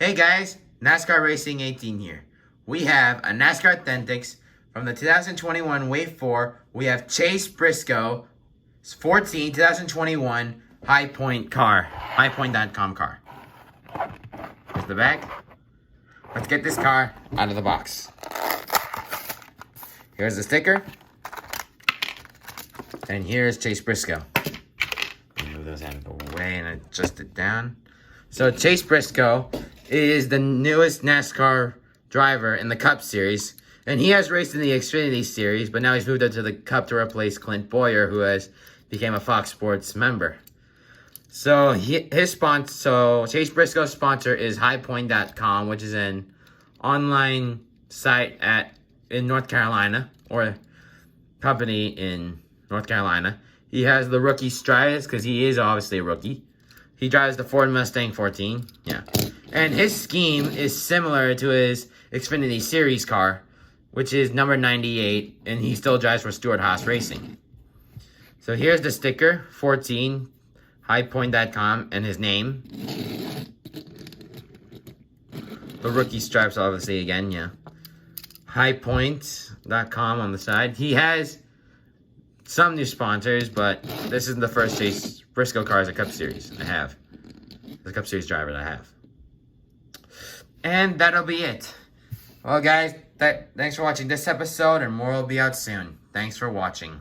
Hey guys, NASCAR Racing 18 here. We have a NASCAR Authentics from the 2021 Wave 4. We have Chase Briscoe 2021 High Point car, highpoint.com car. Here's the bag. Let's get this car out of the box. Here's the sticker. And here's Chase Briscoe. Move those out of the way and adjust it down. So Chase Briscoe is the newest NASCAR driver in the Cup Series. And he has raced in the Xfinity Series, but now he's moved up to the Cup to replace Clint Boyer, who has became a Fox Sports member. So Chase Briscoe's sponsor is highpoint.com, which is an online site in North Carolina, or company in North Carolina. He has the rookie Stratus, because he is obviously a rookie. He drives the Ford Mustang 14. Yeah. And his scheme is similar to his Xfinity Series car, which is number 98, and he still drives for Stewart-Haas Racing. So here's the sticker, 14, highpoint.com, and his name. The rookie stripes, obviously, again, yeah. highpoint.com on the side. He has some new sponsors, but this is the first Chase Briscoe car as a Cup Series I have. The Cup Series driver that I have. And that'll be it. Well, guys, thanks for watching this episode, and more will be out soon. Thanks for watching.